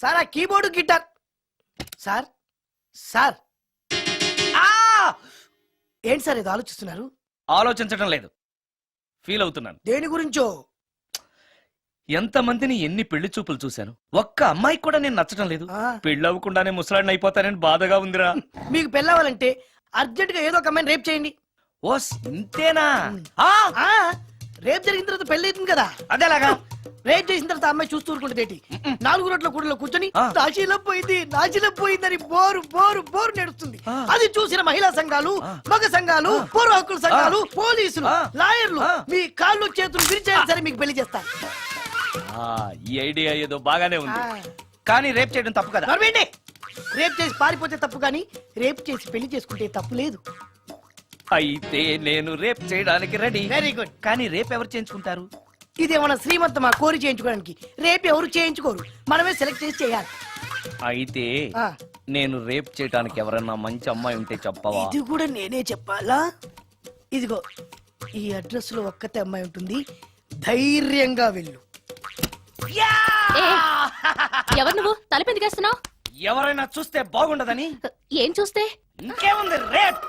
Sir ఆ keyboard guitar sir sir ఏంటి sir ఇది ఆలోచిస్తున్నారు? ఆలోచించడం లేదు, ఫీల్ అవుతున్నాను. దేని గురించో? ఎంతమందిని ఎన్ని పెళ్లి చూపులు చూశాను, ఒక్క అమ్మాయికి కూడా నేను నచ్చడం లేదు. పెళ్లి అవ్వకుండానే ముసలాడిని అయిపోతానని బాధగా ఉందిరా. మీకు పెళ్ళావాలంటే అర్జెంట్ గా ఏదో ఒక అమ్మాయిని రేప్ చేయండి. ఓస్ ఇంతేనా? రేప్ జరిగిన తర్వాత పెళ్లి అవుతుంది కదా, అదేలాగా. రేప్ చేసిన తర్వాత అమ్మాయి చూస్తూ ఊరుకుంటుంది. 4 రోడ్ల కూడలో కూర్చొని నాశీలం పోయిందని బోరు బోరు బోరు నడుస్తుంది. అది చూసిన మహిళా సంఘాలు, మగ సంఘాలు, పూర్వ హక్కుల సంఘాలు, పోలీసులు, లాయర్లు మీ కాళ్ళు చేతులు విరిచేయాలి సరే మీకు పెళ్లి చేస్తారు. ఈ ఐడియా ఏదో బాగానే ఉంది, కానీ రేప్ చేయడం తప్పు కదా. రేప్ చేసి పారిపోతే తప్పు, కానీ రేప్ చేసి పెళ్లి చేసుకుంటే తప్పు లేదు. అయితే నేను రేప్ చేయడానికి రెడీ. Very good. కానీ రేప్ ఎవరు చేయించుకుంటారు? ఇదేమన్నా శ్రీమంతమా కోరి చేయించుకోవడానికి? రేపు ఎవరు చేయించుకోరు, మనమే సెలెక్ట్ చేసి చేయాలి. అయితే నేను రేప్ చేయడానికి ఎవరన్నా మంచి అమ్మాయి ఉంటే చెప్పవా? ఇది కూడా నేనే చెప్పాలా? ఇదిగో ఈ అడ్రస్ లో ఒక్కతే అమ్మాయి ఉంటుంది, ధైర్యంగా వెళ్ళు. ఎవరు నువ్వు? తలపెందుకేస్తున్నావు? ఎవరైనా చూస్తే బాగుండదని. ఏం చూస్తే? ఇంకేముంది, రేప్.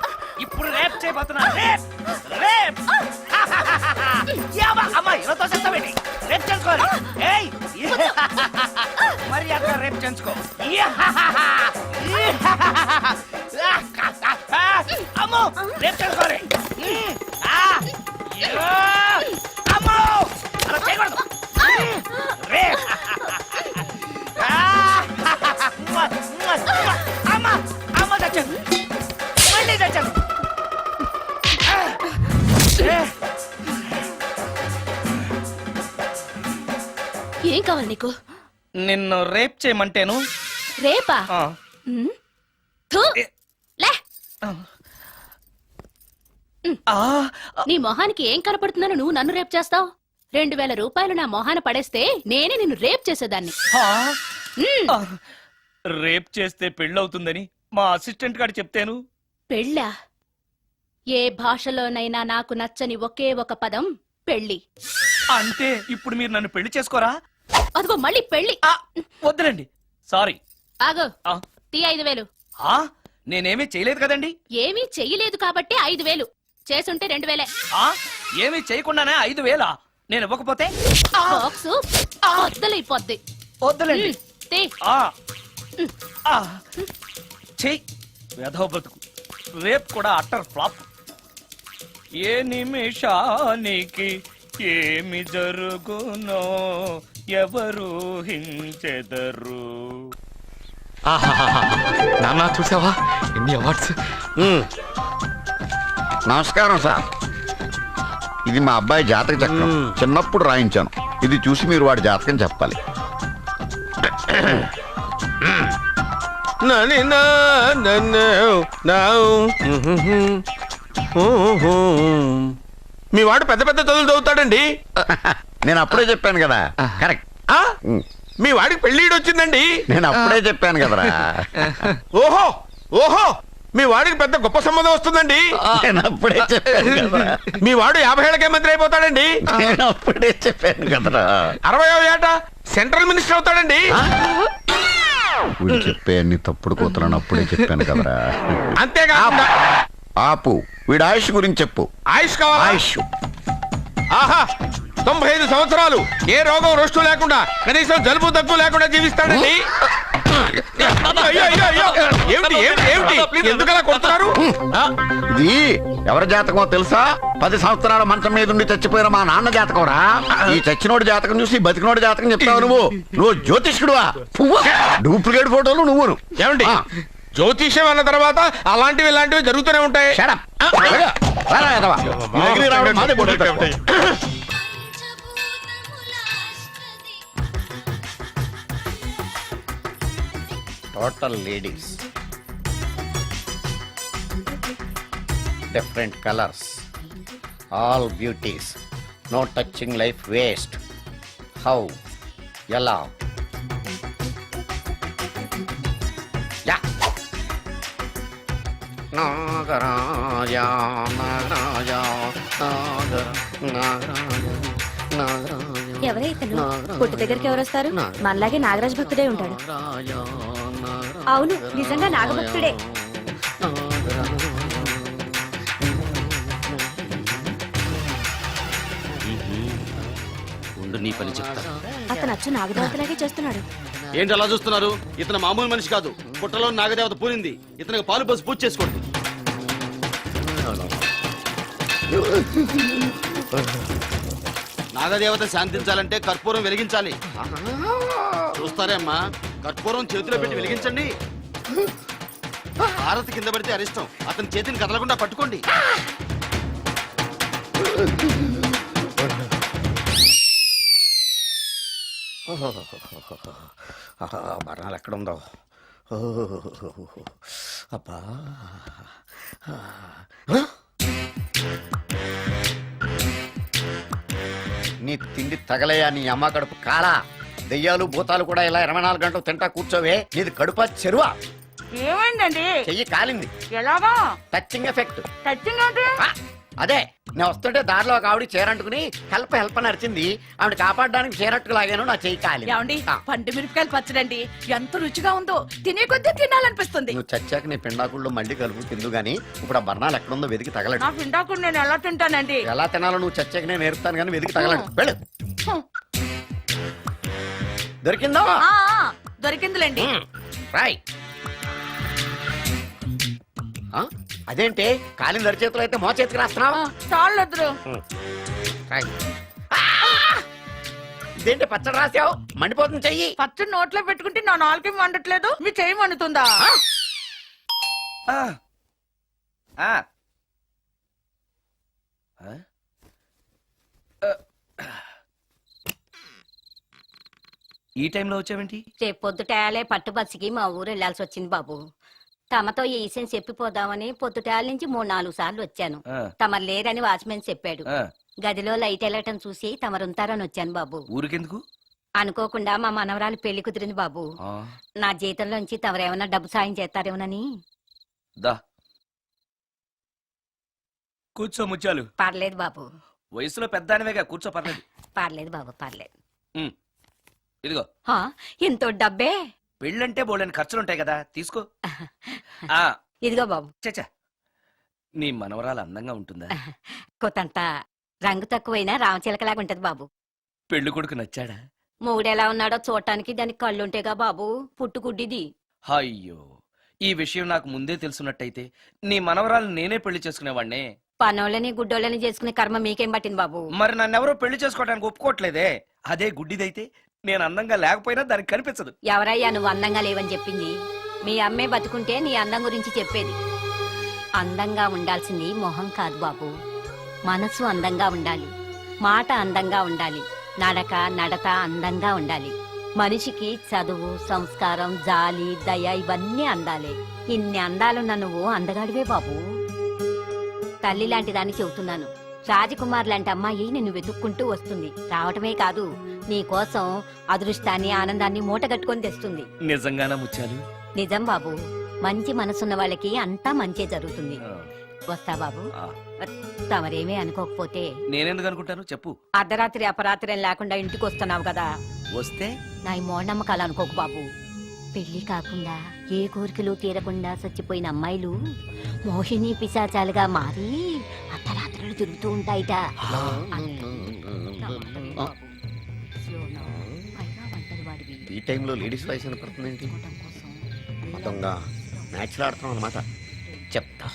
ఇప్పుడు రేప్ చేయబోతున్నా. రేప్ రేప్ అమ్మాయి రేప్ చేసుకోవాలి. మరి అక్కడ రేప్ చేసుకో. అమ్మో రేప్ చేసుకోవాలి. అమ్మో అలా చేయకూడదు. రేప్ అమ్మ అమ్మ తెచ్చాను, మళ్ళీ తెచ్చాను. ఏం కావాలి నీకు? నిన్ను రేప్ చేయమంటేను. రేపా? థూ, లే. నీ మొహానికి ఏం కనపడుతుందని నువ్వు నన్ను రేప్ చేస్తావు? 2000 రూపాయలు నా మొహాన పడేస్తే నేనే నిన్ను రేప్ చేసేదాన్ని. రేప్ చేస్తే పెళ్ళవుతుందని మా అసిస్టెంట్ గారు చెప్తేను. పెళ్ళా? ఏ భాషలోనైనా నాకు నచ్చని ఒకే ఒక పదం పెళ్లి. అంటే ఇప్పుడు మీరు నన్ను పెళ్లి చేసుకోరా? అదిగో మళ్ళీ పెళ్లి. వద్దులండి, సారీ. ఆగో, తీ 5000. నేనేమీ చేయలేదు కదండి. ఏమీ చెయ్యలేదు కాబట్టి 5000. చేసుంటే 2000. ఏమీ చేయకుండానే 5000? నేను ఇవ్వకపోతే బాక్సు వద్దలైపోద్ది. వద్దులండి. తీ. చెయ్, వెధవ బతుకు. రేప్ కూడా అట్టర్ ఫ్లాప్. ఏ నిమిషానికి ఏమి జరుగునో ఎవరు హించెదరు. నాన్న చూసావా ఎన్ని అవార్డ్స్? నమస్కారం సార్, ఇది మా అబ్బాయి జాతక చక్రం. చిన్నప్పుడు రాయించాను. ఇది చూసి మీరు వాడి జాతకం చెప్పాలి. మీ వాడు పెద్ద పెద్ద చదువులు చదువుతాడండి. నేను అప్పుడే చెప్పాను కదా. కరెక్ట్. మీ వాడికి పెళ్లిడు వచ్చిందండి. నేను అప్పుడే చెప్పాను కదరా. ఓహో ఓహో, మీ వాడికి పెద్ద గొప్ప సంబంధం వస్తుందండి. నేను అప్పుడే చెప్పాను కదరా. మీ వాడు 50 ఏళ్ళకే మంత్రి అయిపోతాడండి. నేను అప్పుడే చెప్పాను కదరా. 60వ ఏట సెంట్రల్ మినిస్టర్ అవుతాడండి. వీడు చెప్పే అన్ని తప్పుడు కూతురని అప్పుడే చెప్పాను కదరా. అంతేకాదు. ఆపు, వీడి ఆయుష్ గురించి చెప్పు. ఆయుష్ కావాలా? ఆయుష్ ఆహా, 95 సంవత్సరాలు ఏ రోగం రోస్టు లేకుండా, కనీసం జలుబు దగ్గు లేకుండా జీవిస్తాడండి. ఎందుకలా కొడుతున్నారు? ఇది ఎవరి జాతకమో తెలుసా? 10 సంవత్సరాల మంచం మీద ఉండి చచ్చిపోయిన మా నాన్న జాతకం రా. ఈ చచ్చినోడి జాతకం చూసి బతికినోడి జాతకం చెప్తావు నువ్వు జ్యోతిష్కుడువా? డూప్లికేట్ ఫోటోలు నువ్వును. ఏమండి, జ్యోతిష్యం అన్న తర్వాత అలాంటివి ఇలాంటివి జరుగుతూనే ఉంటాయి. Total ladies, different colours, all beauties, no touching life waste. How, ఎలా? నాగరాజా నాగరాజా నాగరాజా నాగరాజా నాగరాజా ఎవరే ఇతను పుట్టు దగ్గరికి ఎవరు వస్తారు మనలాగే నాగరాజ భక్తుడే ఉంటాడు అవును నిజంగా నాగభక్తుడే ఉండు నీ పని చెప్తా. అతను అచ్చు నాగదేవతలాగే చేస్తున్నాడు ఏంటి అలా చూస్తున్నారు? ఇతను మామూలు మనిషి కాదు. పుట్టలో నాగదేవత పూరింది. ఇతనికి పాలు పోసి పూజ చేసుకోండి. నాగదేవత శాంతించాలంటే కర్పూరం వెలిగించాలి. చూస్తారే అమ్మా, కర్పూరం చేతిలో పెట్టి వెలిగించండి. హారతి కింద పడితే అరిష్టం. అతని చేతిని కదలకుండా పట్టుకోండి. మరణాలు ఎక్కడుందో అబ్బా నీ తిండి తగలయా నీ అమ్మ కడుపు కాలా దెయ్యాలు భూతాలు కూడా ఇలా 24 గంటలు తింటా కూర్చోవే నీది కడుపా చెరువా ఏమైందండి? చెయ్యి కాలింది ఎలాగా? టచింగ్ ఎఫెక్ట్ టచింగ్ అంటే అదే నేను వస్తుంటే దారిలో ఒక ఆవిడ చీరంటుకుని హెల్ప్ అని అరిచింది ఆవిడ కాపాడడానికి చీరట్టుకు లాగాను నా చెయ్యి కాలింది ఏమండి పండు మిరపకాయలు పచ్చడండి ఎంత రుచిగా ఉందో తినే కొద్దీ తినాలనిపిస్తుంది. నువ్వు చచ్చాక నీ పిండాకుళ్ళు మళ్ళీ కలుపు తిందు గానీ ఇప్పుడు ఆ బర్ణాలు ఎక్కడుందో వెతికి తగలడు నా పిండాకుడు నేను ఎలా తింటానండి? ఎలా తినాలో నువ్వు చచ్చాక నేను నేర్పుతాను కానీ వెతికి తగలడు వెళ్ళు దొరికిందా దొరికిందిలేండి. రాయ్ అదేంటి కాలిన దరిచేతులు అయితే మో చేతికి రాస్తున్నావా చాలొద్దు. రాయ్ ఇదేంటి పచ్చడి రాసావు మండిపోతుంది చెయ్యి పచ్చడి నోట్లో పెట్టుకుంటే నా నాలుగు వండట్లేదు మీ చెయ్యి వండుతుందా? ఆ. ఆ. ఆ? ఈ టైంలో వచ్చావేంటి? రేపు పొద్దుటాలే పట్టుబస్సుకి మా ఊరు వెళ్లాల్సి వచ్చింది బాబు. తమతో ఈ విషయం చెప్పిపోదామని పొద్దుటాల నుంచి 3-4 సార్లు వచ్చాను. ఆ. తమరు లేరని వాచ్మెన్ చెప్పాడు. ఆ. గదిలో లైట్ వెళ్ళటం చూసి తమరుంటారని వచ్చాను బాబు. ఊరికెందుకు? అనుకోకుండా మా మనవరాలు పెళ్లి కుదిరింది బాబు. ఆ. నా జీతంలోంచి తమరేమన్నా డబ్బు సాయం చేస్తారేమోనని. దా కూర్చో ముత్యాలు. పర్లేదు బాబు, వయసులో పెద్దానివేగా, కూర్చో, పర్లేదు. పర్లేదు బాబు, పర్లేదు. ఇదిగో హా, ఇంతో డబ్బే. పెళ్ళంటే బోళ్ళని ఖర్చులుంటాయి కదా, తీసుకో. ఆ ఇదిగో బాబు. చచ్చా, నీ మనవరాలు అందంగా ఉంటుందా? కొత్తంత రంగు తక్కువైనా రామచిలకలాగా ఉంటది బాబు. పెళ్లి కొడుకు నచ్చాడా? మూడెలా ఉన్నాడో చూడటానికి దానికి కళ్ళుంటేగా బాబు, పుట్టుకుడ్డిది. అయ్యో, ఈ విషయం నాకు ముందే తెలుసున్నట్టయితే నీ మనవరాలు నేనే పెళ్లి చేసుకునేవాడినే. పనోళ్ళని గుడ్డోళ్ళని చేసుకునే కర్మ మీకేం పట్టింది బాబు? మరి నన్నెవరో పెళ్లి చేసుకోవడానికి ఒప్పుకోవట్లేదే. అదే గుడ్డిదైతే నేను అందంగా లేకపోయినా దానికి కనిపించదు. ఎవరయ్యా నువ్వు అందంగా లేవని చెప్పింది? మీ అమ్మే బతుకుంటే నీ అందం గురించి చెప్పేది. అందంగా ఉండాల్సింది మొహం కాదు బాబు, మనసు అందంగా ఉండాలి, మాట అందంగా ఉండాలి, నడక నడత అందంగా ఉండాలి. మనిషికి చదువు, సంస్కారం, జాలి, దయ ఇవన్నీ అందాలే. ఇన్ని అందాలున్న నువ్వు అందగాడివే బాబు. తల్లి లాంటి దాన్ని చెబుతున్నాను. రాజకుమార్ లాంటి అమ్మాయి నిన్ను వెతుక్కుంటూ వస్తుంది. రావటమే కాదు, నీ కోసం అదృష్టాన్ని, ఆనందాన్ని మూటగట్టుకొని తెస్తుంది. నిజంగానా ముత్యాలు? నిజం బాబు, మంచి మనసున్న వాళ్ళకి అంతా మంచే జరుగుతుంది. వస్తా బాబు. తమరేమీ అనుకోకపోతే. నేనెందుకు అనుకుంటాను చెప్పు. అర్ధరాత్రి అపరాత్రి లేకుండా ఇంటికి వస్తున్నావు కదా, వస్తే నా ఈ మూఢనమ్మకాలు అనుకోకు బాబు. పెళ్లి కాకుండా ఏ కోరికలు తీరకుండా చచ్చిపోయిన అమ్మాయిలు మోహిని పిశాచాలుగా మారి అర్ధరాత్రులు తిరుగుతూ ఉంటాయిట. ఈ టైంలో లేడీస్ వాయిస్ వినపడుతుంది ఏంటి? మొత్తంగా మ్యాచ్లు ఆడుతున్నాం అనమాట. చెప్తా.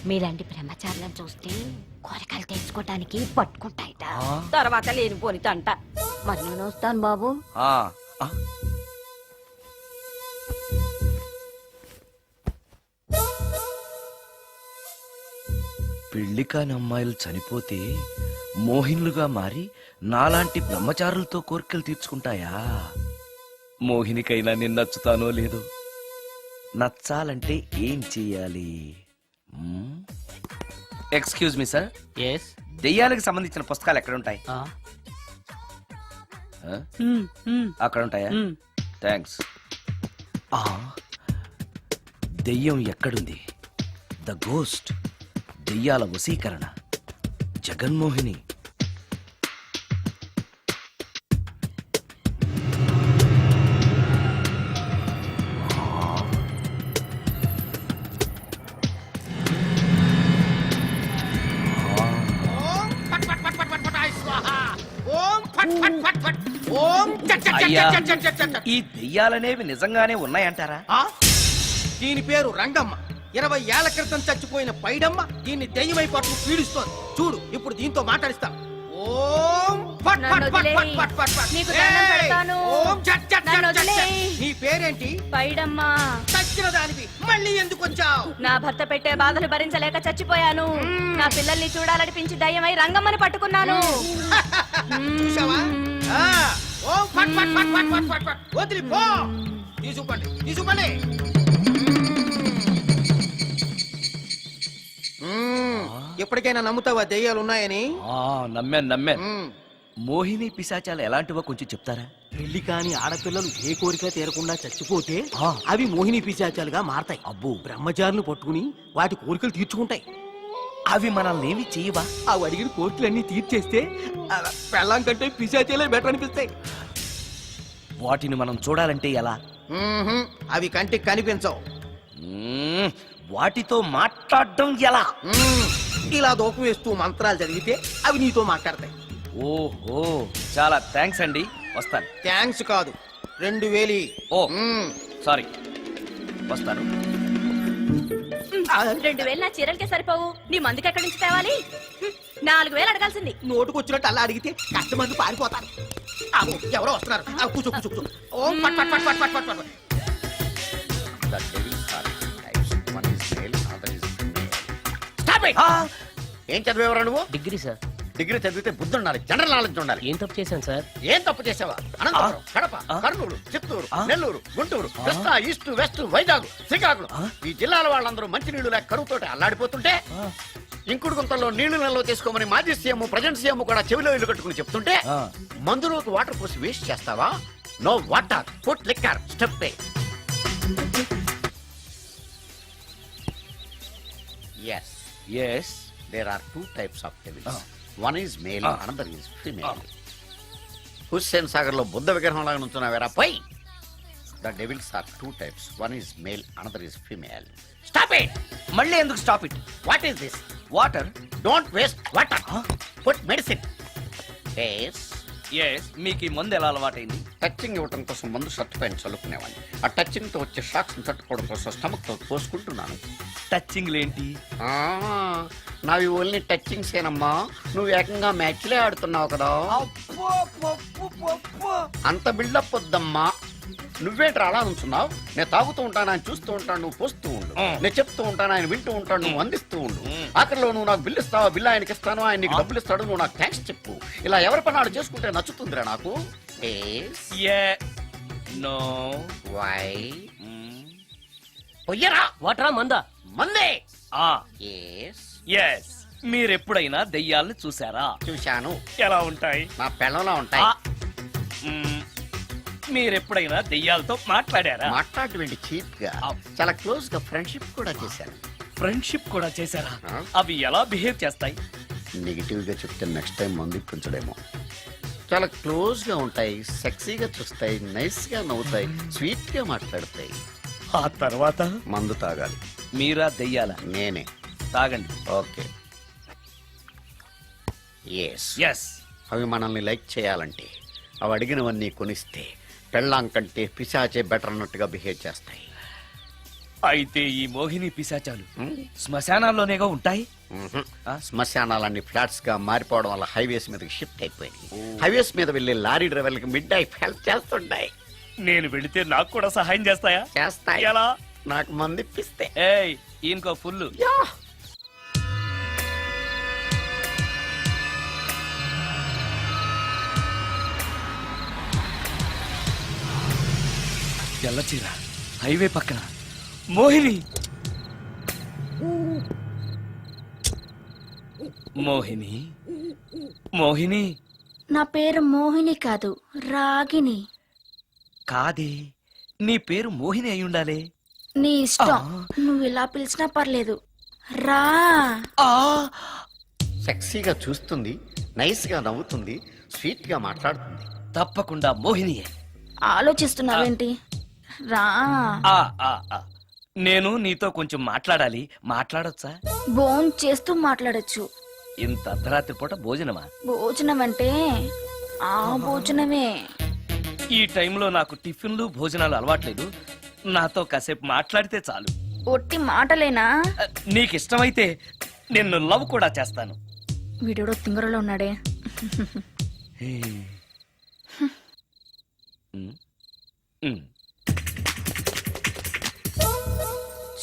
మీలాంటి బ్రహ్మచారులను చూస్తే కోరికలు తెచ్చుకోవటానికి పట్టుకుంటాయిట. తర్వాత లేనిపోని తంట. మరి నేను వస్తాను బాబు. పెళ్లి కాని అమ్మాయిలు చనిపోతే మోహినులుగా మారి నాలాంటి బ్రహ్మచారులతో కోరికలు తీర్చుకుంటాయా? మోహినికైనా నేను నచ్చుతానో లేదో. నచ్చాలంటే ఏం చెయ్యాలి? ఎక్స్క్యూజ్ మీ సార్, దెయ్యాలకు సంబంధించిన పుస్తకాలు ఎక్కడ ఉంటాయి? అక్కడ ఉంటాయా? థ్యాంక్స్. దెయ్యం ఎక్కడుంది? ద గోస్ట్, దెయ్యాల వశీకరణ, జగన్మోహిని. ఫట్ ఓం చట్ చట్ అయ్యా. చట్ చట్ చట్ చట్ చట్. ఈ దెయ్యాలనేవి నిజంగానే ఉన్నాయంటారా? ఆ? దీని పేరు రంగమ్మ. 20 ఏళ్ల క్రితం చచ్చిపోయిన పైడమ్మ దీన్ని దెయ్యమై పట్టు పీడిస్తోంది. చూడు ఇప్పుడు దీంతో మాట్లాడిస్తా. ఓం ఫట్ ఫట్ ఫట్ ఫట్ ఫట్ ఫట్ ఫట్. నీకు దండం ఏయ్! పెడతాను. ఓం చట్ చట్ నన్ను చట్ చట్ చట్. వదిలేయ్. నీ పేరేంటి? పైడమ్మా, చచ్చిన దానివి మళ్ళీ ఎందుకు వచ్చావు? నా భర్త పెట్టే బాధలు భరించలేక చచ్చిపోయాను. నా పిల్లల్ని చూడాలనిపించి దయ్యమై రంగమ్మని పట్టుకున్నాను. చూసావా? ఆ, ఓం ఫట్ ఫట్ ఫట్ ఫట్ ఫట్ ఫట్ ఫట్. వదిలి పో. తీసుకుపండి తీసుకుపండి. ఎప్పటికైనా నమ్ముతావా దెయ్యాలు ఉన్నాయని? నమ్మాను. మోహిని పిశాచాలు ఎలాంటివో కొంచెం చెప్తారా? పెళ్లి కాని ఆడపిల్లలు ఏ కోరిక తీరకుండా చచ్చిపోతే అవి మోహిని పిశాచాలుగా మారతాయి. అబ్బో. బ్రహ్మచారులు పట్టుకుని వాటి కోరికలు తీర్చుకుంటాయి. అవి మనల్ని ఏమి చేయవా? అవి అడిగిన కోరికలన్నీ తీర్చేస్తే పెళ్ళం కంటే పిశాచాలే బెటర్ అనిపిస్తాయి. వాటిని మనం చూడాలంటే ఎలా? అవి కంటికి కనిపించవు. మ్మ్, వాటితో మాట్లాడడం ఎలా? ఇలా దూపం వేస్తూ మంత్రాలు చదివితే అవి నీతో మాట్లాడతాయి. ఓహో, చాలా థ్యాంక్స్ అండి, వస్తాను. థ్యాంక్స్ కాదు, 2000. ఓ సారీ, వస్తాను. 2000 నా చీరలకే సరిపోవు. నీ మందుకి ఎక్కడి నుంచి తేవాలి? 4000 అడగాల్సింది. నోటుకొచ్చినట్టు అలా అడిగితే కష్టమంది పారిపోతారు. అబ్బో, ఎవరో వస్తున్నారు. కూర్చో కూర్చో కూర్చో. ఓం ఫట్ ఫట్ ఫట్ ఫట్ ఫట్ ఫట్ ఫట్. The devil's are types. One is male, another is female. Stop it! ఏం చదివేవరా నువ్వు? Degree sir. డిగ్రీ చదివితే బుద్ధి ఉండాలి, జనరల్ నాలెడ్జ్ ఉండాలి. ఏం తప్పు చేశాను సార్? ఏం తప్పు చేసావా? అనంతపురం, కడప, కర్నూలు, చిత్తూరు, నెల్లూరు, గుంటూరు, కృష్ణా, ఈస్ట్, వెస్ట్, వైజాగ్, శ్రీకాకుళం ఈ జిల్లాల వాళ్ళందరూ మంచినీళ్లు లేక కరువుతోటి అల్లాడిపోతుంటే ఇంకుడు గుంతల్లో నీళ్లు నిల్వ చేసుకోమని మాజీ సీఎం ప్రజెంట్ సీఎం కూడా చెవిలో ఇల్లు కట్టుకుని చెప్తుంటే మందులోకి వాటర్ పోసి వేస్ట్ చేస్తావా? No water, put liquor, step పే. Yes, yes. there are two types of devils. One is male, another is female. Hussain Sagar లో బుద్ధ విగ్రహం లాగా నుంచున్నావేరా పై. The devils are two types. One is male, another is female. Stop it! మళ్ళీ ఎందుకు stop it? What is this? Water. Don't waste water. Put medicine. Yes. Yes, మీకు ఈ మందు ఎలా అలవాటైంది? టచింగ్ ఇవ్వటం కోసం ముందు షర్ట్ పైన చల్లుకునేవాడిని. ఆ టచింగ్ తో వచ్చే షాక్స్ తట్టుకోవడం కోసం స్టమక్ తో పోసుకుంటున్నాను. టచింగ్ లేంటి? నావి ఓన్లీ టచింగ్స్ ఏనమ్మా. నువ్వు ఏకంగా మ్యాచ్లే ఆడుతున్నావు కదా. అంత బిల్డప్ వద్దమ్మా. నువ్వేంట్రా అలా ఉంచున్నావు? నేను తాగుతూ ఉంటాను, ఆయన చూస్తూ ఉంటాను, నువ్వు పోస్తూ ఉండు. నేను చెప్తూ ఉంటాను, ఆయన వింటూ ఉంటాడు, నువ్వు అందిస్తూ ఉండు. ఆఖరిలో నువ్వు నాకు బిల్లు ఇస్తావా, బిల్లు ఆయనకి ఇస్తాను, ఆయన నీకు డబ్బులు ఇస్తాడు, నువ్వు నాకు థ్యాంక్స్ చెప్పు. ఇలా ఎవరి పని ఆడు చేసుకుంటే నచ్చుతుందిరా నాకు. నో. వై పొయ్యరా వాటరా మందా? మందే. ఎస్. మీరెప్పుడైనా దెయ్యాల్ని చూసారా? చూశాను. ఎలా ఉంటాయి? నా పెళ్ళంలో ఉంటాయి. మీరెప్పుడైనా దెయ్యాలతో మాట్లాడారా? మాట్లాడేటువంటి చీప్ గా చాలా క్లోజ్ గా ఫ్రెండ్షిప్ కూడా చేశాను. ఫ్రెండ్షిప్ కూడా చేశారా? అవి ఎలా బిహేవ్ చేస్తాయి? నెగిటివ్ గా చెప్తే నెక్స్ట్ టైం మందు ఇప్పించడేమో. చాలా క్లోజ్ గా ఉంటాయి, సెక్సీగా చూస్తాయి, నైస్ గా నవ్వుతాయి, స్వీట్ గా మాట్లాడతాయి. ఆ తర్వాత మందు తాగాలి. మీరా దెయ్యాల? నేనే. తాగండి. ఓకే. ఎస్. ఎస్. అవి మనల్ని లైక్ చేయాలంటే అవి అడిగినవన్నీ కొనిస్తే పెళ్ళాం కంటే పిశాచే బెటర్ అన్నట్టుగా బిహేవ్ చేస్తాయి. అయితే ఈ మోహిని పిశాచాలు శ్మశానాల్లోనేగా ఉంటాయి? శ్మశానాలన్నీ ఫ్లాట్స్ గా మారిపోవడం వల్ల హైవేస్ మీదకి షిఫ్ట్ అయిపోయింది. హైవేస్ మీద వెళ్లే లారీ డ్రైవర్లకి మిడ్ నైట్ హెల్ప్ చేస్తుంటాయి. నేను వెళితే నాకు కూడా సహాయం చేస్తాయా? చేస్తాయి. ఎలా? నాకు మంది ఇప్పిస్తే. ఏయ్, ఈయనకో ఫుల్. ఎల్లచీర, హైవే పక్కన మోహిని. మోహిని, మోహిని. నా పేరు మోహిని కాదు, రాగిని. కాదే, నీ పేరు మోహిని అయి ఉండాలే. నీ ఇష్టం, నువ్వు ఇలా పిలిచినా పర్లేదు. రా. సెక్సీగా చూస్తుంది, నైస్ గా నవ్వుతుంది, స్వీట్ గా మాట్లాడుతుంది. తప్పకుండా మోహినియే. ఆలోచిస్తున్నావేంటి? రా. నేను నీతో కొంచెం మాట్లాడాలి. మాట్లాడొచ్చా? భోజనం చేస్తూ మాట్లాడొచ్చు. ఇంత అర్ధరాత్రి పూట భోజనమా? భోజనం అంటే ఆ భోజనమే. ఈ టైంలో నాకు టిఫిన్లు భోజనాలు అలవాట్లేదు. నాతో కాసేపు మాట్లాడితే చాలు. ఒట్టి మాటలేనా? నీకు ఇష్టమైతే నిన్ను లవ్ కూడా చేస్తాను. వీడెవడో తింగరలో ఉన్నాడే.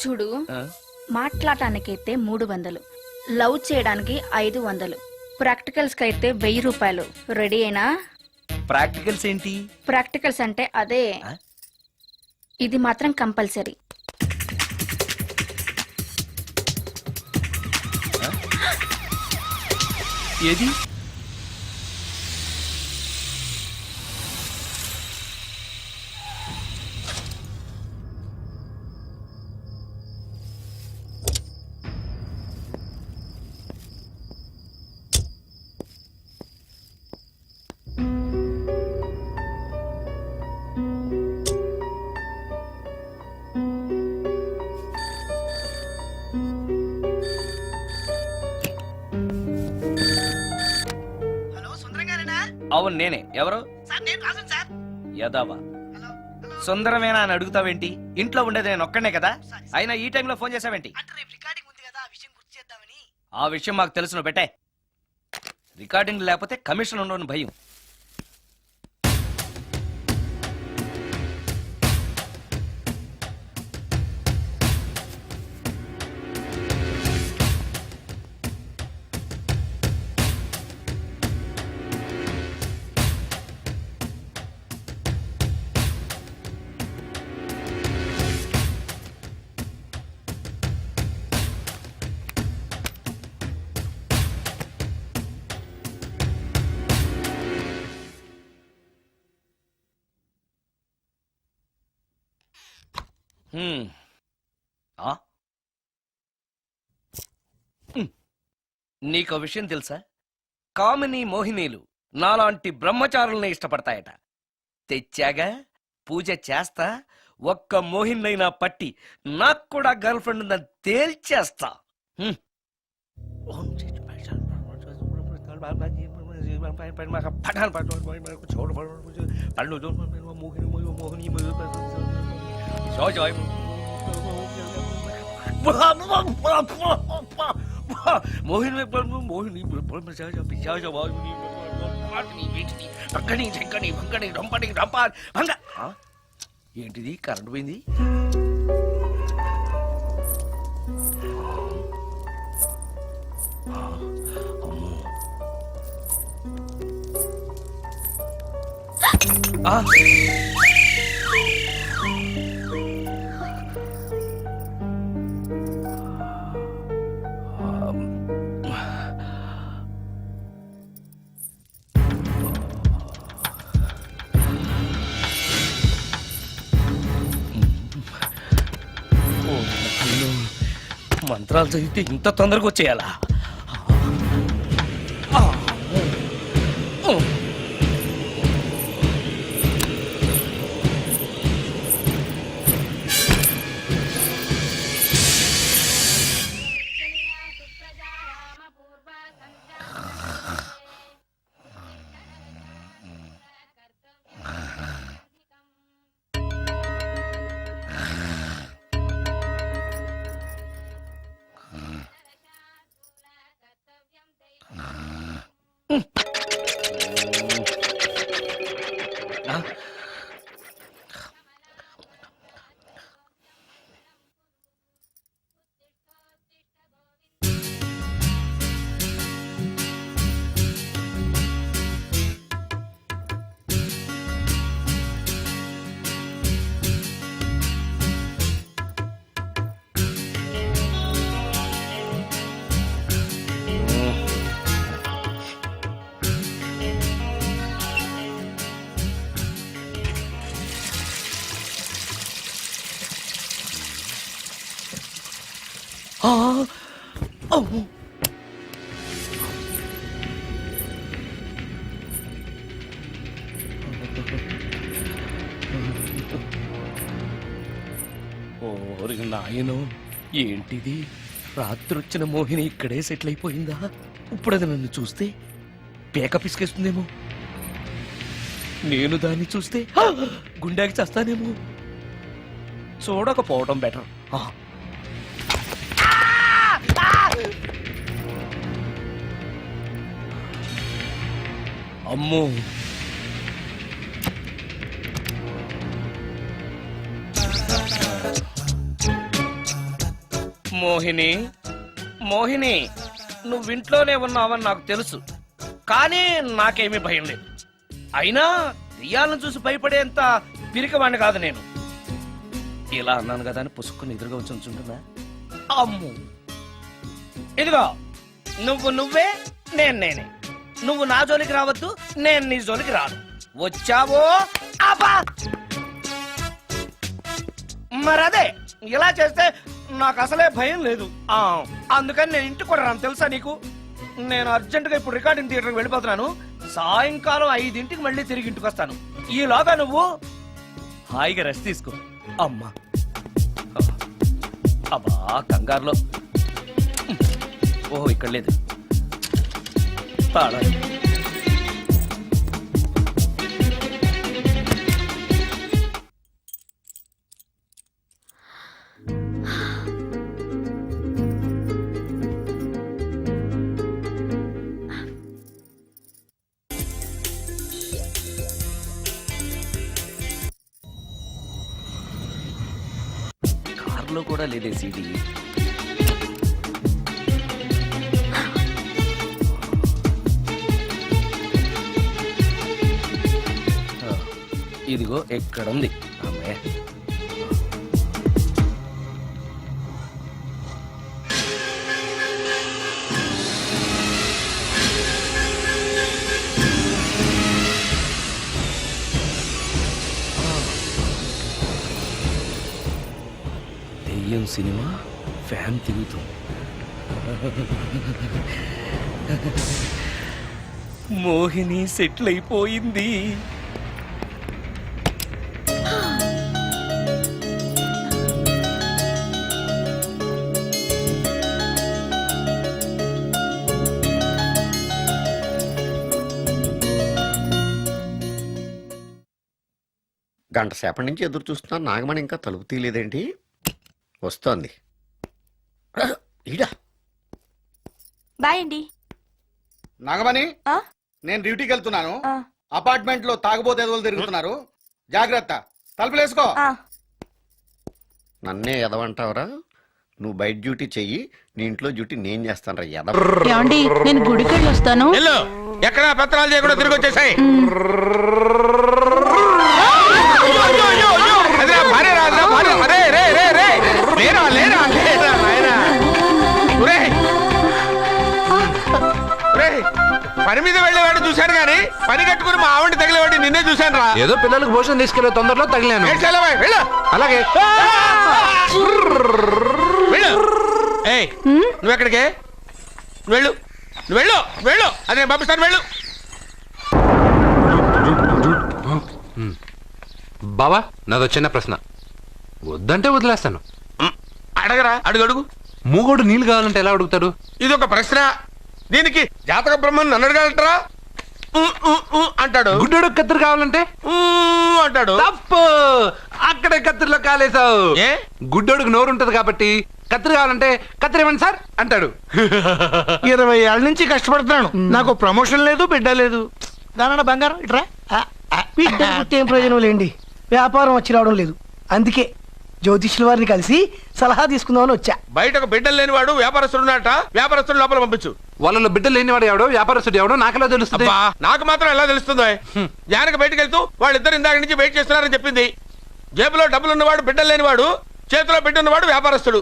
చూడు, మాట్లాడటానికైతే 300, లవ్ చేయడానికి 500, ప్రాక్టికల్స్ కి అయితే 1000 రూపాయలు. రెడీ అయినా? ప్రాక్టికల్స్ ఏంటి? ప్రాక్టికల్స్ అంటే అదే. ఇది మాత్రం కంపల్సరీ. ఏది? హలో సుందరం గారేనా? అవును నేనే. ఎవరు? సార్ నేను రాజు సార్. యదావా హలో హలో. సుందరమేనా అని అడుగుతావేంటి? ఇంట్లో ఉండేది నేను ఒక్కనే కదా. అయినా ఈ టైంలో ఫోన్ చేసావేంటి? అంటే రేపు రికార్డింగ్ ఉంది కదా, ఆ విషయం గుర్తు చేద్దామని. ఆ విషయం మాకు తెలుసును పెట్టే. రికార్డింగ్ లేకపోతే కమిషన్ ఉండని భయం. ఆ? నీకో విషయం తెలుసా? కామిని మోహినీలు నాలాంటి బ్రహ్మచారుల్ని ఇష్టపడతాయట. తెచ్చాగా, పూజ చేస్తా, ఒక్క మోహినైనా పట్టి నాకు కూడా గర్ల్ ఫ్రెండ్ ఉందని తేల్చేస్తా. మోహిని మోహిని ఏంటిది? కరెంట్ పోయింది. మంత్రాలు చదివితే ఇంత తొందరగా వచ్చేయాలా? ఓరి నాయనో, ఏంటిది? రాత్రొచ్చిన మోహిని ఇక్కడే సెటిల్ అయిపోయిందా? ఇప్పుడు అది నన్ను చూస్తే పేక పిసికేస్తుందేమో. నేను దాన్ని చూస్తే గుండెకి చస్తానేమో. చూడకపోవడం బెటర్. అమ్మో, మోహిని, మోహిని, నువ్వింట్లోనే ఉన్నావని నాకు తెలుసు, కానీ నాకేమీ భయం లేదు. అయినా దెయ్యాలను చూసి భయపడేంత పిరికవాణ్ణి కాదు నేను. ఇలా అన్నాను కదా అని పుసుక్కుని ఎదురుగా వచ్చి ఉంచుంటుందా? అమ్ము, ఇదిగో నువ్వే, నేనే. నువ్వు నా జోలికి రావద్దు, నేను నీ జోలికి రాను. వచ్చావో అబ్బా! మరదే ఇలా చేస్తే నాకు అసలే భయం లేదు. అందుకని నేను ఇంటికి కూడా రాను, తెలుసా నీకు? నేను అర్జెంటుగా ఇప్పుడు రికార్డింగ్ థియేటర్కి వెళ్ళిపోతున్నాను. సాయంకాలం 5ంటికి మళ్ళీ తిరిగి ఇంటికి వస్తాను. ఈలోగా నువ్వు హాయిగా రెస్ట్ తీసుకో. అమ్మా, అబ్బా కంగారులో. ఓహో, ఇక్కడ లేదు తాళాలు. కార్లో కూడా లేదే సీడీ. ఇదిగో ఎక్కడుంది. అమ్మే, దెయ్యం సినిమా ఫ్యాన్ తిరుగుతుంది. మోహిని సెటిల్ అయిపోయింది. గంట సేపటి నుంచి ఎదురు చూస్తున్నాను. నాగమణి ఇంకా తలుపు తీయలేదేంటి? వస్తోంది. ఈడా బాయ్ అండి. నాగమణి, ఆ? నేను డ్యూటీకి వెళ్తున్నాను. ఆ. అపార్ట్మెంట్ లో తాగుబోతే ఎదువులు తిరుగుతున్నారు, జాగ్రత్త. తలుపులేసుకో. నన్నే ఎదవంటావరా? నువ్వు బయట డ్యూటీ చెయ్యి, నీ ఇంట్లో డ్యూటీ నేను చేస్తాను రా ఎదవ. ఏమండి, నేను గుడికి వెళ్ళి వస్తాను. వెళ్ళు. ఎక్కడ పత్రాలు చేయకుండా తిరిగి వచ్చేసాయి. పని మీద వెళ్ళేవాడిని చూశాను కానీ పని కట్టుకుని మా ఆవిడ తగిలేవాడిని నిన్నే చూశాను రా. ఏదో పిల్లలకు భోజనం తీసుకెళ్లే తొందరలో తగిలాను. అలాగే నువ్వు ఎక్కడికే? వెళ్ళు, వెళ్ళు, వెళ్ళు. అదే పంపిస్తాను, వెళ్ళు. బావా, నాదో చిన్న ప్రశ్న. వద్దంటే వదిలేస్తాను. అడగరా, అడుగు అడుగు. మూగోడు నీళ్ళు కావాలంటే ఎలా అడుగుతాడు? ఇది ఒక ప్రశ్న. దీనికి జాతక బ్రహ్మను నన్ను అడగలంటారా? అంటాడు. గుడ్డోడు కత్తిరి కావాలంటే అంటాడు. తప్పు. అక్కడే కత్తిరిలో కాలేసావు. ఏ? గుడ్డోడుకు నోరు ఉంటది కాబట్టి కత్తిరి కావాలంటే కత్తిరి ఇవ్వండి సార్ అంటాడు. 20 ఏళ్ళ నుంచి కష్టపడుతున్నాను, నాకు ప్రమోషన్ లేదు, బిడ్డ లేదు. దానన్న బంగారం ఇట్రా. బిడ్డ పుట్టి ఏం ప్రయోజనం లేండి, వ్యాపారం వచ్చి రావడం లేదు. అందుకే జ్యోతిష్యుల వారిని కలిసి సలహా తీసుకుందామని వచ్చా. బయటకు బిడ్డలు లేనివాడు వ్యాపారస్తుడు ఉన్నట. వ్యాపారస్తుడు లోపల పంపించు. వాళ్ళలో బిడ్డలు లేనివాడు ఎవడో వ్యాపారస్తుడు ఎవడో నాకెలా తెలుస్తుంది? నాకు మాత్రం ఎలా తెలుస్తుందో? జానకి బయటకు వెళ్తూ వాళ్ళిద్దరు ఇందాక నుంచి వెయిట్ చేస్తున్నారని చెప్పింది. జేబులో డబ్బులు ఉన్నవాడు బిడ్డలు లేనివాడు, చేతిలో బిడ్డ ఉన్నవాడు వ్యాపారస్తుడు.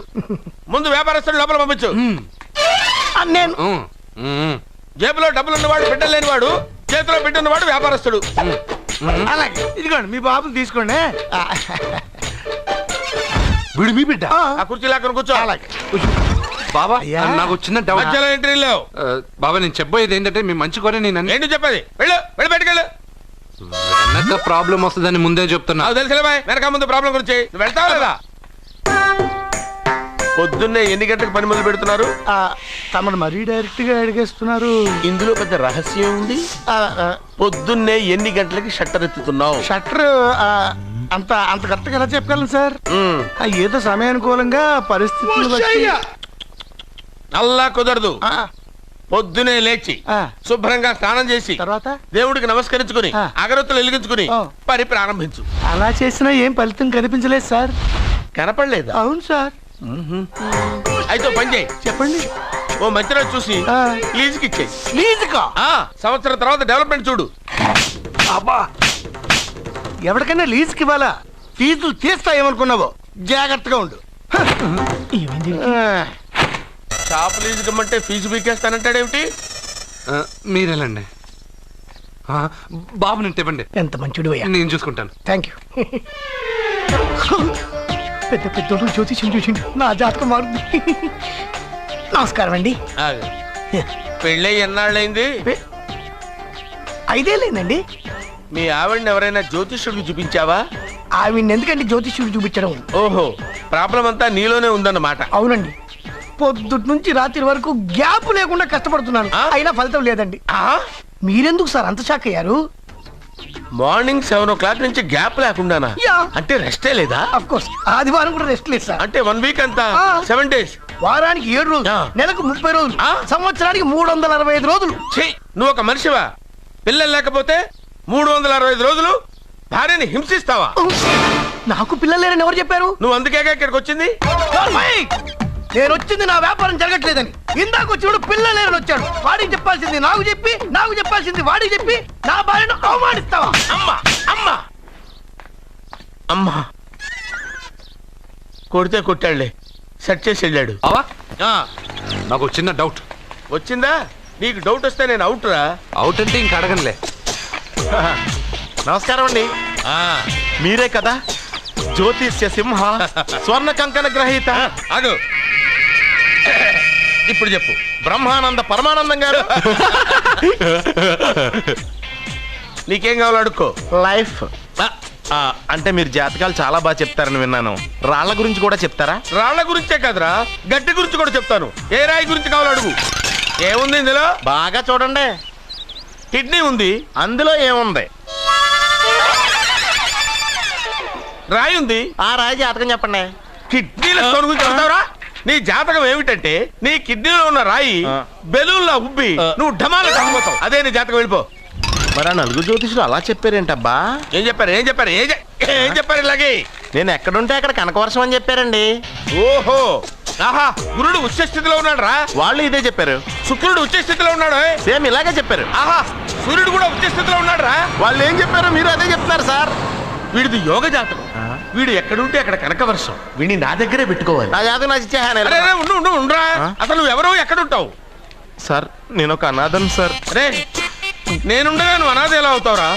ముందు వ్యాపారస్తుడు లోపల పంపించు. నేను జేబులో డబ్బులు ఉన్నవాడు బిడ్డలు లేనివాడు, చేతిలో బిడ్డ ఉన్నవాడు వ్యాపారస్తుడు. అలాగే ఇదిగోండి మీ బాబుని తీసుకోండి. వీడు మీ బిడ్డ? ఆ కుర్చీ లాక్కను కూర్చో. బాబా, నాకు చిన్న డౌట్. మధ్యలో ఎంట్రీ లేవు. బాబా, నేను చెప్పబోయేది ఏంటంటే మీ మంచి కోరే నేను ఏంటి చెప్పేది? వెళ్ళు, వెళ్ళి బయటకు వెళ్ళు. వెనక ప్రాబ్లం వస్తుందని ముందే చెప్తున్నా. నాకు తెలుసులే బాయ్, వెనక ముందు ప్రాబ్లం గురించి. నువ్వు వెళ్తావా లేదా? పొద్దున్నే ఎన్ని గంటలకు పని మొదలు పెడుతున్నారు? తమను మరీ డైరెక్ట్ గా అడిగేస్తున్నారు. ఇందులో పెద్ద రహస్యం ఉంది. పొద్దున్నే ఎన్ని గంటలకి షట్టర్ ఎత్తుతున్నావు? షట్టర్ అంత అంత కరెక్ట్గా ఎలా చెప్పగలను సార్? ఏదో సమయానుకూలంగా పరిస్థితులు బట్టి. అల్లా కుదరదు. పొద్దునే లేచి శుభ్రంగా స్నానం చేసి తర్వాత దేవుడికి నమస్కరించుకుని అగరత్తులు వెలిగించుకుని పని ప్రారంభించు. అలా చేసినా ఏం ఫలితం కనిపించలేదు సార్. కనపడలేదు? అవును సార్. అయితే పని చేయి. చెప్పండి. ఓ మంచి రోజు చూసి లీజుకి ఇచ్చేయి. లీజుకా? సంవత్సరం తర్వాత డెవలప్మెంట్ చూడు. అబ్బా, ఎవరికైనా లీజుకి ఇవ్వాలా? ఫీజులు తీస్తాయేమనుకున్నావో, జాగ్రత్తగా ఉండు. షాప్ లీజుకి ఇమ్మంటే ఫీజు పీకేస్తానంటాడేమిటి? మీరేలండి. బాబు నేను ఇవ్వండి. ఎంత మంచిడు అయ్యా. నేను చూసుకుంటాను. Thank you. పెద్ద పెద్దోడు జ్యోతిష్యం చూసిండు, నా జాతకం మారుంది. నమస్కారం అండి. పెళ్ళై ఎన్నాళ్ళైంది? 5 ఏళ్ళైందండి. మీ ఆవిడని ఎవరైనా జ్యోతిష్యుడికి చూపించావా? ఆవిడ ఎందుకండి జ్యోతిష్యుడు చూపించడం? ఓహో, ప్రాబ్లం అంతా నీలోనే ఉందన్నమాట. అవునండి. పొద్దుటి నుంచి రాత్రి వరకు గ్యాప్ లేకుండా కష్టపడుతున్నాను, అయినా ఫలితం లేదండి. మీరెందుకు సార్ అంత షాక్ అయ్యారు? మార్నింగ్ 7 o'clock నుంచి గ్యాప్ లేకుండానా? అంటే రెస్టే లేదా? అఫ్ కోర్స్, ఆదివారం కూడా రెస్ట్ లేదు సార్. అంటే 1 వీక్ అంతా 7 days. వారానికి 7 రోజులు, నెలకు 30 రోజులు, సంవత్సరానికి 365 రోజులు. నువ్వు ఒక మనిషివా? పిల్లలు లేకపోతే 365 రోజులు భార్యని హింసిస్తావా? నాకు పిల్లలు లేరని ఎవరు చెప్పారు? నువ్వు అందుకేగా ఇక్కడికి వచ్చింది. నేను వచ్చింది నా వ్యాపారం జరగట్లేదని. ఇందాక వచ్చినప్పుడు పిల్లలు లేరని వచ్చాడు. వాడికి చెప్పాల్సింది నాకు చెప్పి, నాకు చెప్పాల్సింది వాడికి చెప్పి నా భార్యను అవమానిస్తావా? అమ్మా అమ్మా అమ్మా, కొడితే కొట్టాడులే, సెట్ చేసి వెళ్ళాడు. నాకు చిన్న డౌట్ వచ్చిందా? నీకు డౌట్ వస్తే నేను అవుట్ రా. అవుట్ అంటే ఇంక అడగనులే. నమస్కారం అండి. మీరే కదా జ్యోతిష్య సింహ స్వర్ణ కంకణ గ్రహీత? అదు ఇప్పుడు చెప్పు. బ్రహ్మానంద పరమానందం గారు. నీకేం కావాలో అడుక్కో. లైఫ్ అంటే మీరు జాతకాలు చాలా బాగా చెప్తారని విన్నాను. రాళ్ల గురించి కూడా చెప్తారా? రాళ్ల గురించే కదరా, గట్టి గురించి కూడా చెప్తాను. ఏ రాయి గురించి కావాలో అడుగు. ఏముంది ఇందులో? బాగా చూడండి. కిడ్నీ ఉంది. అందులో ఏముంది? రాయి ఉంది. ఆ రాయి జాతకం చెప్పండి. కిడ్నీల స్టోన్ గురించి చెప్తావురా? నీ జాతకం ఏమిటంటే నీ కిడ్నీలో ఉన్న రాయి బెలూన్లా ఉబ్బి నువ్వు ఢమాల చచ్చిపోతావు. అదే నీ జాతకం. వెళ్ళిపో. మరి ఆ 4 జ్యోతిషులు అలా చెప్పారేంటబ్బా? ఏం చెప్పారు? ఏం చెప్పారు? ఏం చెప్పారు? ఇలాగే నేను ఎక్కడుంటే అక్కడ కనకవర్షం అని చెప్పారండి. ఓహో, ఆహా, గురుడు ఉచ్చ స్థితిలో ఉన్నాడు రా. వాళ్ళు ఇదే చెప్పారు. శుక్రుడు ఉచ్చ స్థితిలో ఉన్నాడు. సేమ్ ఇలాగే చెప్పారు. ఆహా, సూర్యుడు కూడా ఉచ్చ స్థితిలో ఉన్నాడు రా. వాళ్ళు ఏం చెప్పారు మీరు అదే చెప్తున్నారు సార్. వీడిది యోగ జాతకం. వీడు ఎక్కడుంటే అక్కడ కనకవర్షం. వీడిని నా దగ్గరే పెట్టుకోవాలి. నా జాతకం నాకు ఇచ్చేహాను. ఉండరా. అసలు నువ్వు ఎవరో ఎక్కడుంటావు? సార్ నేను ఒక అనాథను సార్. రే, నేనుండగా నువ్వు అనాథ ఎలా అవుతావురా?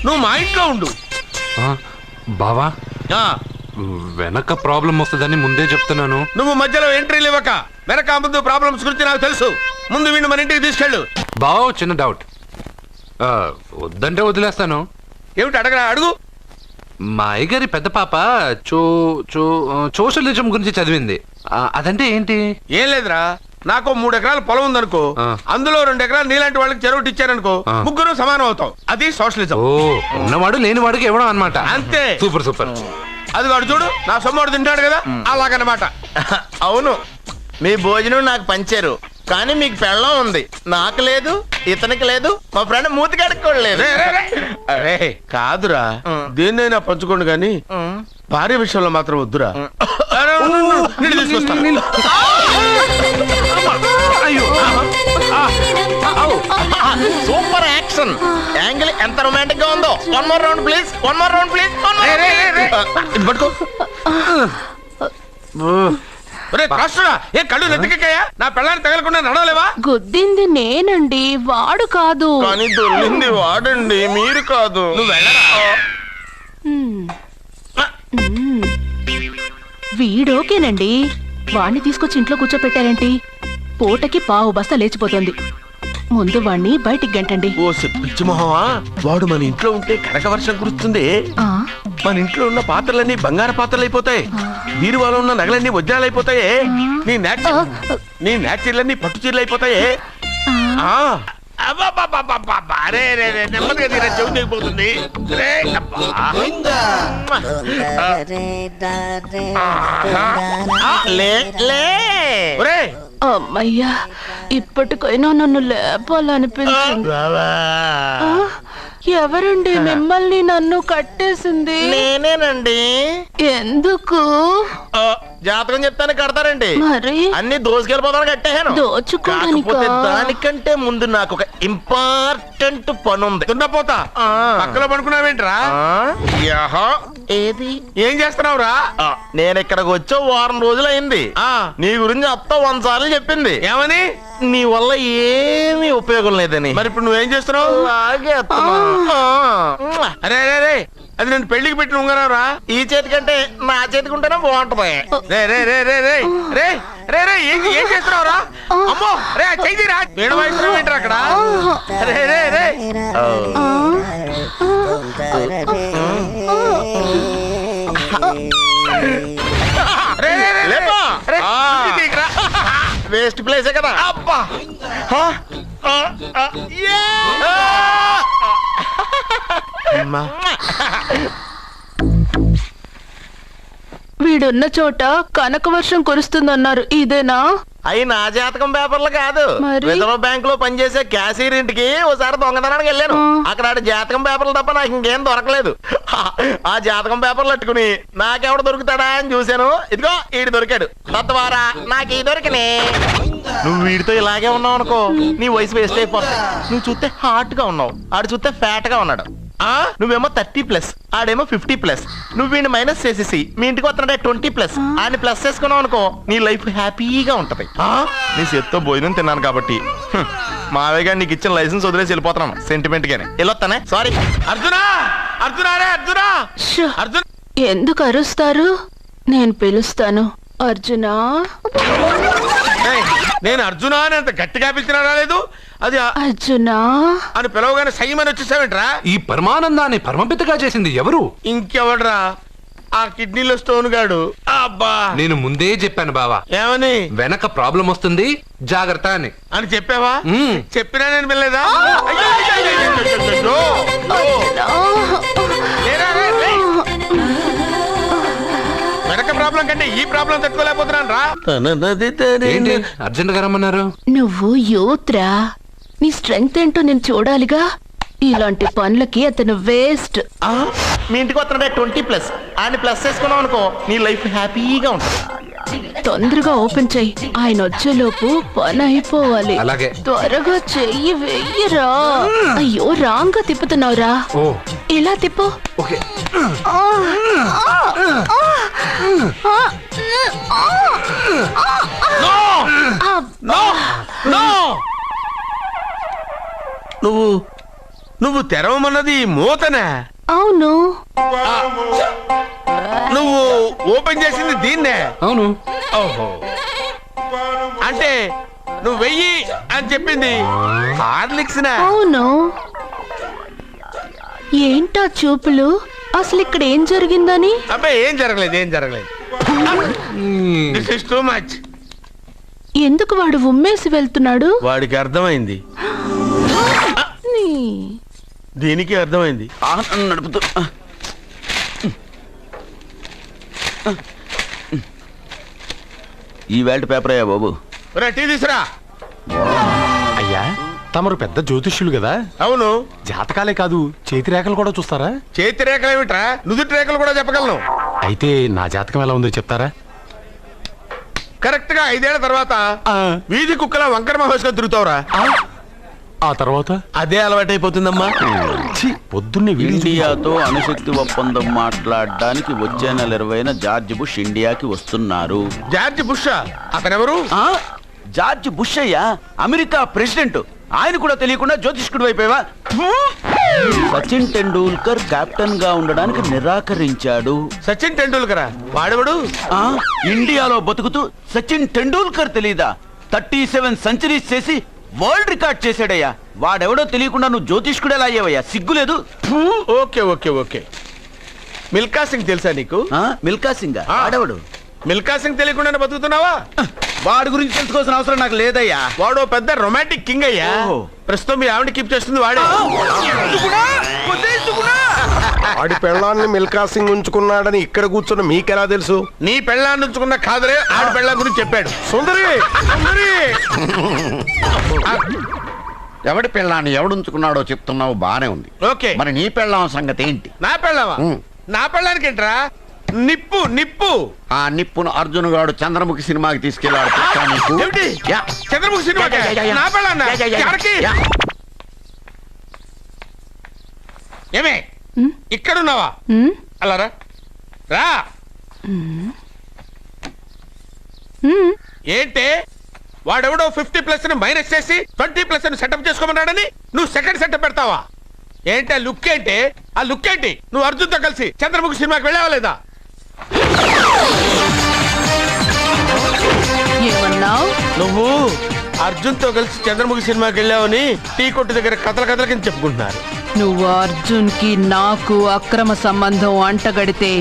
నువ్వు మా ఇంట్లో ఉండు. బావా, వెనక ప్రాబ్లం వస్తుందని ముందే చెప్తున్నాను. నువ్వు మధ్యలో ఎంట్రీలు ఇవ్వక. వెనక ముందు ప్రాబ్లమ్స్ గురించి నాకు తెలుసు. ముందు వీడిని మన ఇంటికి తీసుకెళ్ళు. బావా, చిన్న డౌట్. వద్దంటే వదిలేస్తాను. ఏమిటి అడగరా? అడుగు. మా అయ్యగారి పెద్ద పాప సోషలిజం గురించి చదివింది. అదంటే ఏంటి? ఏం లేదురా, నాకు 3 ఎకరాల పొలం ఉందనుకో, అందులో 2 ఎకరాలు నీలాంటి వాళ్ళకి చెరువుటి ఇచ్చారనుకో, ముగ్గురు సమానం అవుతాం. అది సోషలిజం. ఓ, ఉన్నవాడు లేనివాడికి ఇవ్వడం అన్నమాట. అంతే. Super super. అది వాడు చూడు, నా సొమ్మడు తింటాడు కదా, అలాగనమాట. అవును, మీ భోజనం నాకు పంచారు, కానీ మీకు పెళ్ళం ఉంది, నాకు లేదు, ఇతనికి లేదు, మా ఫ్రెండ్ మూతి కడుక్కోలేదు. కాదురా, దేన్నైనా పంచుకోండి గాని భార్య విషయంలో మాత్రం వద్దురా. సూపర్ యాక్షన్ యాంగిల్ ఎంత రొమాంటిక్ గా ఉందో. 1 more round please. 1 more round please. పట్టుకో. ఏ కళ్ళు నెత్తికెక్కాయా? నా పెళ్ళాన్ని తగలకుండా నడవలేవా? గుద్దింది నేనండి, వాడు కాదు. కానీ దొల్లింది వాడండి, మీరు కాదు. నువ్వు వెళ్ళరా. వీడోకేనండి, వాణ్ణి తీసుకొచ్చి ఇంట్లో కూర్చోపెట్టారేంటి? పూటకి పావు బస్తా లేచిపోతుంది. ముందు వాణ్ణి బయటికి గంటండి. ఓ పిచ్చి మొహమా, వాడు మన ఇంట్లో ఉంటే కనక వర్షం కురుస్తుంది. మన ఇంట్లో ఉన్న పాత్రలన్నీ బంగారు పాత్రలు అయిపోతాయి, బీరువాలో ఉన్న నగలన్నీ వజ్రాలు అయిపోతాయే, నీ నాచీర్లన్నీ పట్టు చీరలు అయిపోతాయే. అరే నెమ్మదిగా తీరా, చెవి తెగిపోతుంది. అమ్మయ్యా, ఇప్పటికైనా నన్ను లేపాలనిపించింది. ఎవరండి మిమ్మల్ని నన్ను కట్టేసింది? నేనేనండి. ఎందుకు? జాతకం చెప్తాను కడతారండి. మరి అన్ని దోసుకెళ్ళిపోతాను కట్టేహాను. దోచుకోవడానికా? దానికంటే ముందు నాకు ఒక ఇంపార్టెంట్ పని ఉంది. దున్నపోతా పక్కలో పడుకున్నావేంట్రా? ఏది ఏం చేస్తున్నావురా? నేను ఇక్కడికి వచ్చే వారం రోజులు అయింది. నీ గురించి అత్త 100 సార్లు చెప్పింది. ఏమని? నీ వల్ల ఏమీ ఉపయోగం లేదని. మరి ఇప్పుడు నువ్వేం చేస్తున్నావు? అలాగే అరే అరే అది నేను పెళ్లికి పెట్టిన ఉంగరావురా. ఈ చేతి కంటే నా చేతికి ఉంటేనే బాగుంటది. రే రే రే రే రే రే రే రే ఏం చేస్తున్నావురా? అమ్మో రే చెయ్యిరా, వీణ వాయిస్తున్నావు ఏంట్రా అక్కడ? రే రే రే వేస్ట్ ప్లేసే కదా. అబ్బా వీడున్న చోట కనక వర్షం కురుస్తుందన్నారు, ఇదేనా? అయి నా జాతకం పేపర్లు కాదు. మరి? రిజర్వ్ బ్యాంక్ లో పనిచేసే క్యాషియర్ ఇంటికి ఓసారి దొంగతనానికి వెళ్ళాను. అక్కడ ఆడ జాతకం పేపర్లు తప్ప నాకు ఇంకేం దొరకలేదు. ఆ జాతకం పేపర్లు పట్టుకుని నాకెవడు దొరుకుతాడా అని చూశాను. ఇదిగో ఈడు దొరికాడు. తద్వారా నాకు ఈ దొరికినే. నువ్వు వీడితో ఇలాగే ఉన్నావు అనుకో, నీ వయసు వేస్ట్ అయిపోతుంది. నువ్వు చూస్తే హాట్ గా ఉన్నావు, ఆడు చూస్తే ఫ్యాట్ గా ఉన్నాడు. నువ్వేమో 30+, ఆడేమో 50+. నువ్వు వీడిని మైనస్ చేసేసి మీ ఇంటికి వస్తున్నాడే 20+, ఆయన ప్లస్ చేసుకున్నావు అనుకో, నీ లైఫ్ హ్యాపీగా ఉంటది. నీ చేత్తో భోజనం తిన్నాను కాబట్టి మావయ్య గారు నీకు ఇచ్చిన లైసెన్స్ వదిలేసి వెళ్ళిపోతున్నాను సెంటిమెంట్ గానే. వెళ్ళొస్తానే. సారీ. అర్జునా అర్జునా రే అర్జునా అర్జున్. ఎందుకు అరుస్తారు? నేను పిలుస్తాను. అర్జునా. నేను అర్జునా అని అంత గట్టిగా పిలిచినా రాలేదు. అది అర్జునా అని పిలవగానే సైమని వచ్చేసావేంట్రా? ఈ పరమానందాన్ని పరమపితగా చేసింది ఎవరు? ఇంకెవడ్రా? ఆ కిడ్నీలో స్టోన్ గాడు. అబ్బా నేను ముందే చెప్పాను బావా, ఏమని? వెనక ప్రాబ్లం వస్తుంది, జాగ్రత్త అని. అని చెప్పావా? చెప్పినా నేను వెళ్ళలేదా? వెనక ప్రాబ్లం కంటే ఈ ప్రాబ్లం తట్టుకోలేకపోతున్నాను రా. ఏంటి అర్జెంట్ గా రమ్మన్నారు? నువ్వు యూత్రా, నీ స్ట్రెంగ్త్ ఏంటో నేను చూడాలిగా. ఇలాంటి పనులకి అతను వేస్ట్. మీ ఇంటికి వస్తున్నాడే 20+, ఆయన ప్లస్ చేసుకున్నావు అనుకో, నీ లైఫ్ హ్యాపీగా ఉంటుంది. తొందరగా ఓపెన్ చెయ్యి, ఆయన వచ్చేలోపు పని అయిపోవాలి. అలాగే. త్వరగా చెయ్యి వెయ్యరా. అయ్యో రాంగ్ గా తిప్పుతున్నావురా. ఓ ఇలా తిప్పు. ఓకే. నువ్వు తెరవమన్నది మూతనే. అవును. నువ్వు ఓపెన్ చేసింది దీన్నే. అవును. ఓహో, అంటే నువ్వు వెయ్యి అని చెప్పింది హార్లిక్స్. అవును. ఏంటా చూపులు? అసలు ఇక్కడ ఏం జరిగిందని? అబ్బాయి ఏం జరగలేదు. This is too much. ఎందుకు వాడు ఉమ్మేసి వెళ్తున్నాడు? వాడికి అర్థమైంది, దీనికి అర్థమైంది. నడుపుతూ ఈ వేల్ట్ పేపర్ అయ్యా బాబు. టీ తీసురా. అయ్యా తమరు పెద్ద జ్యోతిష్యులు కదా. అవును. జాతకాలే కాదు, చేతి రేఖలు కూడా చూస్తారా? చేతి రేఖలు ఏమిట్రా, నుదుటి రేఖలు కూడా చెప్పగలను. అయితే నా జాతకం ఎలా ఉందో చెప్తారా? కరెక్ట్ గా 5 ఏళ్ల తర్వాత వీధి కుక్కల వంకర మహేష్గా తిరుగుతావురా. ఆ తర్వాత అదే అలవాటైపోతుందమ్మా. పొద్దున్నే ఇండియాతో అణుశక్తి ఒప్పందం మాట్లాడడానికి వచ్చే నెల 20న జార్జ్ బుష్ ఇండియాకి వస్తున్నారు. జార్జ్ బుష్ అతనెవరు? జార్జ్ బుష్ అయ్యా, అమెరికా ప్రెసిడెంట్. ఆయన కూడా తెలియకుండా జ్యోతిష్కుడు అయిపోయావా? సచిన్ టెండూల్కర్ కెప్టెన్ గా ఉండడానికి నిరాకరించాడు. సచిన్ టెండూల్కర్ వాడెవడు? ఇండియాలో బతుకుతూ సచిన్ టెండూల్కర్ తెలీదా? 37 సెంచరీస్ చేసి వరల్డ్ రికార్డ్ చేశాడయ్యా. వాడెవడో తెలియకుండా నువ్వు జ్యోతిష్కుడు ఎలా అయ్యావయ్యా? సిగ్గులేదు. Okay okay okay, Milka Singh తెలుసా నీకు? మిల్కా సింగ్ ఆ. ఆడవాడు. మిల్కా సింగ్ తెలియకుండానే బతుకుతున్నావా? వాడి గురించి తెలుసుకోవాల్సిన అవసరం నాకు లేదయ్యా. వాడు ఓ పెద్ద రొమాంటిక్ కింగ్ అయ్యా. ఓహో. ప్రస్తుతం మీ ఆవిడ కీప్ చేస్తుంది వాడే. ఆడి పెళ్ళాన్ని మిల్కా సింగ్ ఉంచుకున్నాడని ఇక్కడ కూర్చున్న మీకెలా తెలుసు? నీ పెళ్ళాన్ని ఉంచుకున్న కాదరే ఆడి పెళ్ళాం గురించి చెప్పాడు. సుందరి సుందరి ఎవడి పెళ్ళాన్ని ఎవడుంచుకున్నాడో చెప్తున్నావు బానే ఉంది. ఓకే, మరి నీ పెళ్ళాం సంగతి ఏంటి? నా పెళ్ళావా? ఉమ్. నా పెళ్ళానికి ఏంట్రా? నిప్పు నిప్పు. ఆ నిప్పును అర్జున్ గాడు చంద్రముఖి సినిమాకి తీసుకెళ్ళాడు. తెలుసా నీకు? ఏమిటి? Yeah. Chandramukhi cinema yeah, yeah, yeah, yeah. నా పెళ్ళాన్న యా, యా, యా, ఎవరికి? యా. ఏమే ఉమ్, ఇక్కడున్నావా? ఉమ్, అలా రా రా. ఉమ్. ఏంటి వాడెవడో 50+ మైనస్ చేసి 20+ సెటప్ చేసుకోమన్నాడని నువ్వు సెకండ్ సెటప్ పెడతావా? ఏంటి ఆ లుక్ ఏంటి? ఆ లుక్ ఏంటి? నువ్వు అర్జున్తో కలిసి చంద్రముఖి సినిమాకి వెళ్ళావా లేదా? ఏమన్నావ్? నువ్వు అర్జున్తో కలిసి చంద్రముఖి సినిమాకి వెళ్ళావని టీ కొట్టు దగ్గర కథల కథల కింద చెప్పుకుంటున్నారు. నువ్వు అర్జున్ కి నాకు అక్రమ సంబంధం అంటగడితే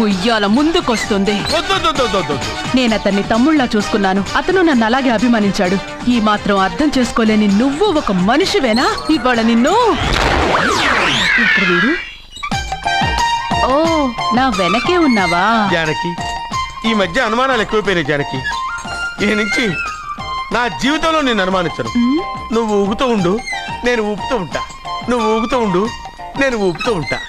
ఉయ్యాల ముందుకొస్తుంది. వద్దు వద్దు, వద్దు, వద్దు, వద్దు. నేను అతన్ని తమ్ముళ్లా చూసుకున్నాను. అతను నన్ను అలాగే అభిమానించాడు. ఈ మాత్రం అర్థం చేసుకోలేని నువ్వు ఒక మనిషివేనా? ఇవాళ నిన్ను ఇక్కడ వీడు. ఓ, నా వెనకే ఉన్నావా? జానకి, ఈ మధ్య అనుమానాలు ఎక్కువైపోయినాయి జానకి. ఈ నుంచి నా జీవితంలో నేను అనుమానించను. నువ్వు ఊగుతూ ఉండు, నేను ఊపుతూ ఉంటా. నువ్వు ఊగుతూ ఉండు, నేను ఊపుతూ ఉంటా.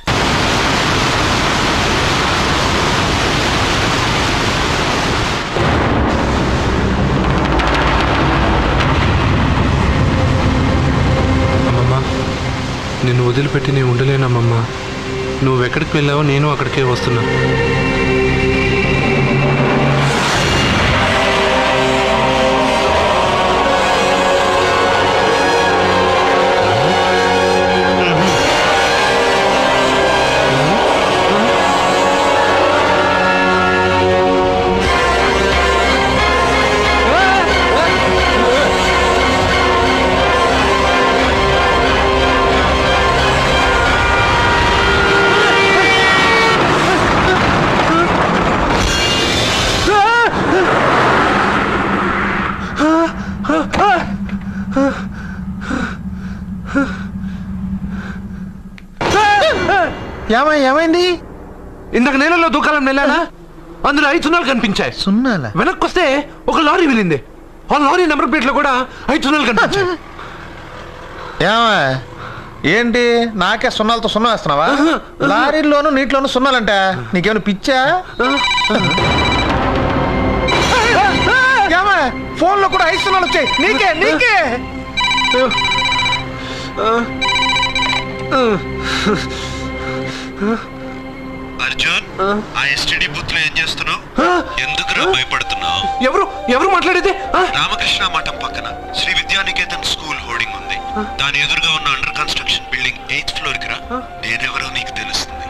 అమ్మమ్మ, నిన్ను వదిలిపెట్టి నేను ఉండలేనమ్మమ్మ. నువ్వెక్కడికి వెళ్ళావో నేను అక్కడికే వస్తున్నా. ఏమైంది? ఇందాక నేలలో దూకాలం వెళ్ళానా? అందులో 5 సున్నాలు కనిపించాయి. సున్నాలా? వెనక్కి వస్తే ఒక లారీ వెళ్ళింది. ఆ లారీ నెంబర్ ప్లేట్ లో కూడా 5 సున్నాలు కనిపించాయి. ఏమా ఏంటి నాకే సున్నాలతో సున్నా వేస్తున్నావా? లారీల్లోనూ నీటిలోనూ సున్నాలంట. నీకేమైనా పిచ్చా? ఏమా ఫోన్ లో కూడా 5 సున్నాలు వచ్చాయి. నీకే నీకే అర్జున్, ఆ ఎస్టీడీ బూత్ లో ఏం చేస్తున్నావు? ఎందుకురా భయపడుతున్నావు? ఎవరు మాట్లాడేది? రామకృష్ణ మఠం పక్కన శ్రీ విద్యానికేతన్ స్కూల్ హోర్డింగ్ ఉంది. దాని ఎదురుగా ఉన్న under construction building 8th floor కి రా. నేనెవరో నీకు తెలుస్తుంది.